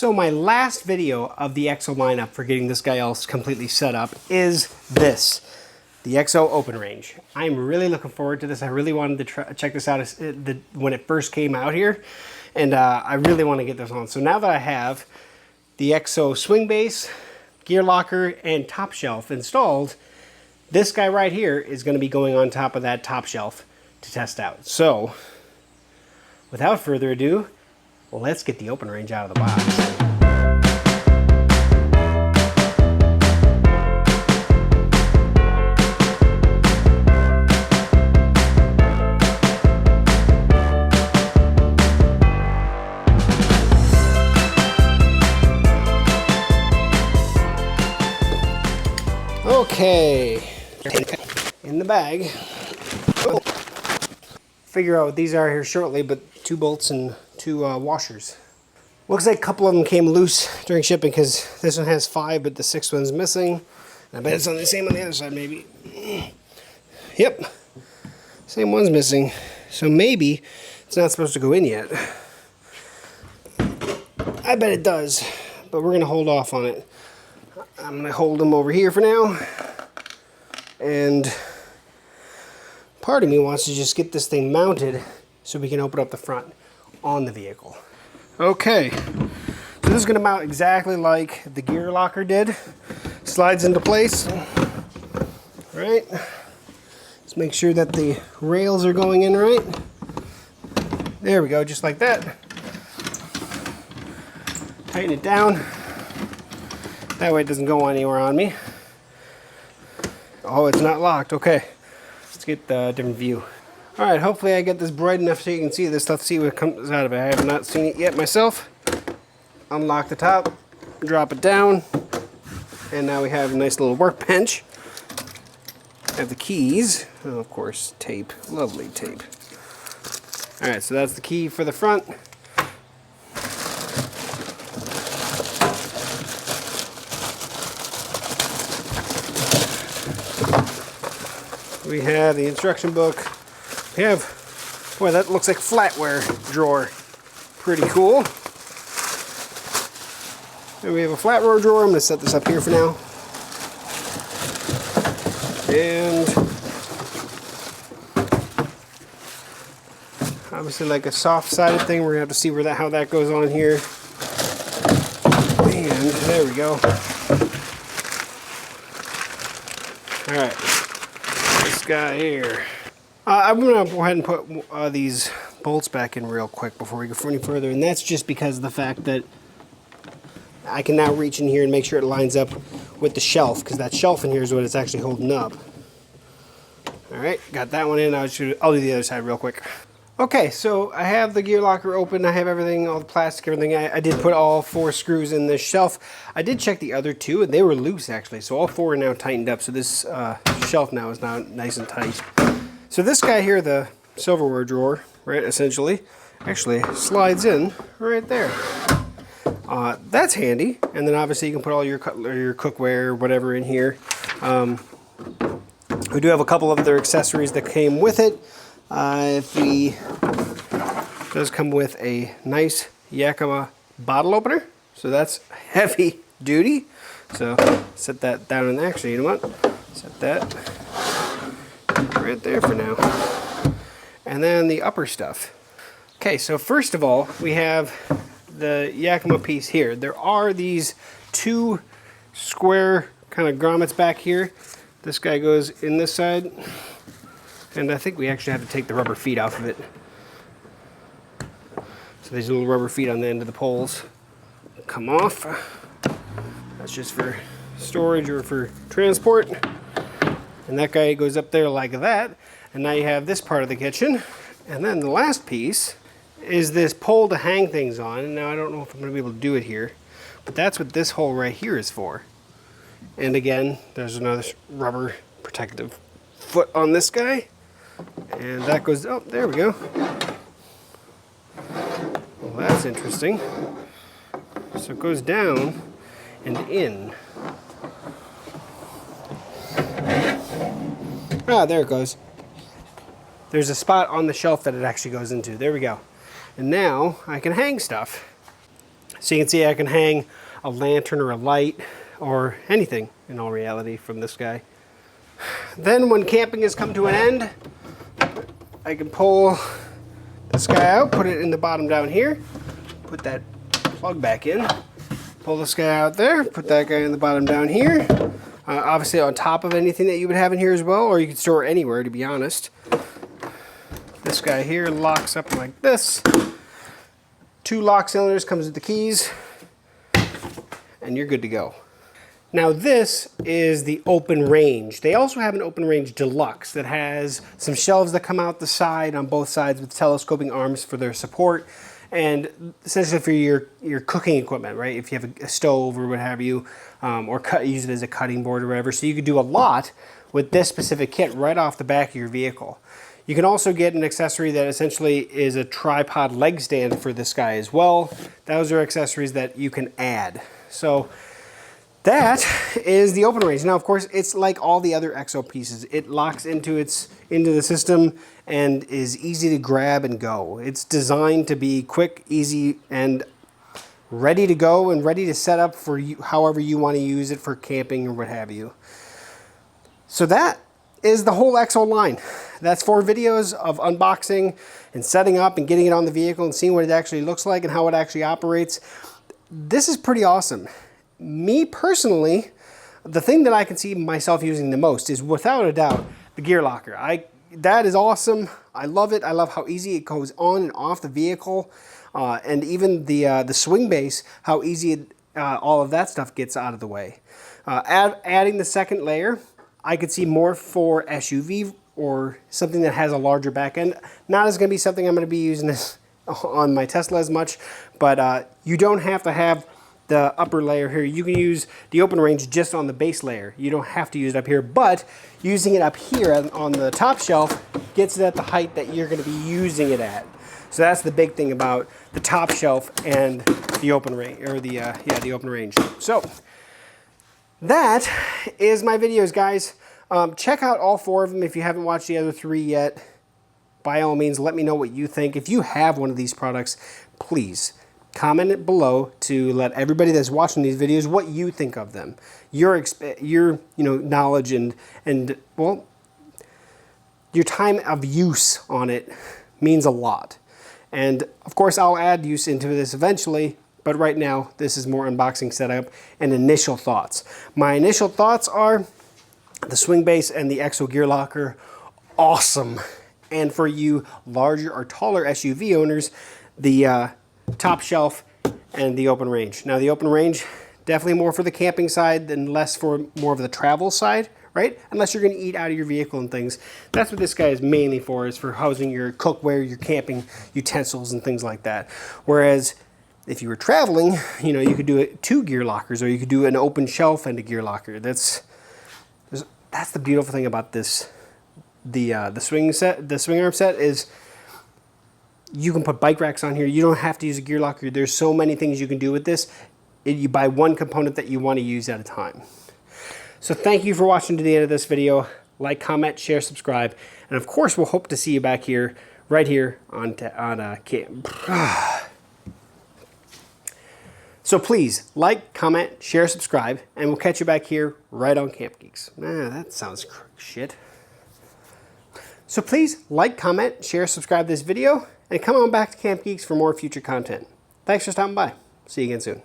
So my last video of the EXO lineup for getting this guy else completely set up is this, the EXO OpenRange. I'm really looking forward to this. I really wanted to check this out when it first came out here, and I really want to get this on. So now that I have the EXO swing base, gear locker, and top shelf installed, this guy right here is going to be going on top of that top shelf to test out. So without further ado, let's get the OpenRange out of the box. Okay, in the bag. Figure out what these are here shortly, but 2 bolts and 2 washers. Looks like a couple of them came loose during shipping because this one has 5, but the 6th one's missing. I bet it's on the same on the other side, maybe. Yep, same one's missing. So maybe it's not supposed to go in yet. I bet it does, but we're gonna hold off on it. I'm gonna hold them over here for now. And part of me wants to just get this thing mounted so we can open up the front on the vehicle. Okay, so this is going to mount exactly like the gear locker did. Slides into place. All right, let's make sure that the rails are going in right. There we go, just like that. Tighten it down. That way it doesn't go anywhere on me. Oh, it's not locked. Okay, let's get a different view. All right, hopefully I get this bright enough so you can see this stuff, see what comes out of it. I have not seen it yet myself. Unlock the top, drop it down, and now we have a nice little workbench. Have the keys, and of course tape, lovely tape. All right, so that's the key for the front. We have the instruction book. We have, boy, that looks like flatware drawer. Pretty cool. And we have a flatware drawer. I'm going to set this up here for now. And obviously like a soft-sided thing. We're going to have to see how that goes on here. And there we go. All right. This guy here. I'm going to go ahead and put these bolts back in real quick before we go any further, and that's just because of the fact that I can now reach in here and make sure it lines up with the shelf, because that shelf in here is what it's actually holding up. Alright, got that one in. I'll do the other side real quick. Okay, so I have the gear locker open. I have everything, all the plastic, everything. I did put all 4 screws in this shelf. I did check the other 2, and they were loose actually, so all 4 are now tightened up. So this shelf now is now nice and tight. So this guy here, the silverware drawer, right, essentially, actually slides in right there. That's handy. And then obviously you can put all your cookware, whatever in here. We do have a couple of other accessories that came with it. It does come with a nice Yakima bottle opener. So that's heavy duty. So set that down in there. Actually, you know what? Set that right there for now. And then the upper stuff. Okay, so first of all, we have the Yakima piece here. There are these 2 square kind of grommets back here. This guy goes in this side, and I think we actually have to take the rubber feet off of it. So these little rubber feet on the end of the poles come off. That's just for storage or for transport. And that guy goes up there like that. And now you have this part of the kitchen. And then the last piece is this pole to hang things on. And now I don't know if I'm going to be able to do it here, but that's what this hole right here is for. And again, there's another rubber protective foot on this guy. And that goes, oh, there we go. Well, that's interesting. So it goes down and in. Ah, there it goes. There's a spot on the shelf that it actually goes into. There we go. And now I can hang stuff. So you can see I can hang a lantern or a light or anything in all reality from this guy. Then when camping has come to an end, I can pull this guy out, put it in the bottom down here, put that plug back in, pull this guy out there, put that guy in the bottom down here. Obviously on top of anything that you would have in here as well, or you can store it anywhere, to be honest. This guy here locks up like this. 2 lock cylinders, comes with the keys, and you're good to go. Now this is the OpenRange. They also have an OpenRange Deluxe that has some shelves that come out the side on both sides with telescoping arms for their support, and essentially for your cooking equipment, right? If you have a stove or what have you, or use it as a cutting board or whatever. So you could do a lot with this specific kit right off the back of your vehicle. You can also get an accessory that essentially is a tripod leg stand for this guy as well. Those are accessories that you can add. So that is the OpenRange. Now, of course, it's like all the other EXO pieces. It locks into the system and is easy to grab and go. It's designed to be quick, easy, and ready to go and ready to set up for you, however you want to use it for camping or what have you. So that is the whole EXO line. That's 4 videos of unboxing and setting up and getting it on the vehicle and seeing what it actually looks like and how it actually operates. This is pretty awesome. Me personally, the thing that I can see myself using the most is without a doubt the gear locker. That is awesome. I love it. I love how easy it goes on and off the vehicle, and even the swing base, how easy all of that stuff gets out of the way. Adding the second layer, I could see more for SUV or something that has a larger back end. Not as going to be something I'm going to be using this on my Tesla as much, but you don't have to have the upper layer here. You can use the OpenRange just on the base layer. You don't have to use it up here, but using it up here on the top shelf gets it at the height that you're going to be using it at. So that's the big thing about the top shelf and the OpenRange, or the OpenRange. So that is my videos, guys. Check out all 4 of them if you haven't watched the other 3 yet. By all means, let me know what you think. If you have one of these products, please comment it below to let everybody that's watching these videos what you think of them. Your knowledge and well, your time of use on it means a lot. And of course, I'll add use into this eventually, but right now this is more unboxing setup and initial thoughts. My initial thoughts are the swing base and the EXO gear locker, awesome. And for you larger or taller SUV owners, the top shelf and the OpenRange. Now the OpenRange, definitely more for the camping side than less for more of the travel side, right? Unless you're going to eat out of your vehicle and things. That's what this guy is mainly for, is for housing your cookware, your camping utensils and things like that. Whereas if you were traveling, you could do it 2 gear lockers, or you could do an open shelf and a gear locker. That's the beautiful thing about this. The swing arm set is you can put bike racks on here. You don't have to use a gear locker. There's so many things you can do with this. You buy one component that you want to use at a time. So thank you for watching to the end of this video. Like, comment, share, subscribe, and of course we'll hope to see you back here, right here on camp. So please like, comment, share, subscribe, and we'll catch you back here right on CampGeeks. That sounds shit. So please like, comment, share, subscribe this video, and come on back to CampGeeks for more future content. Thanks for stopping by. See you again soon.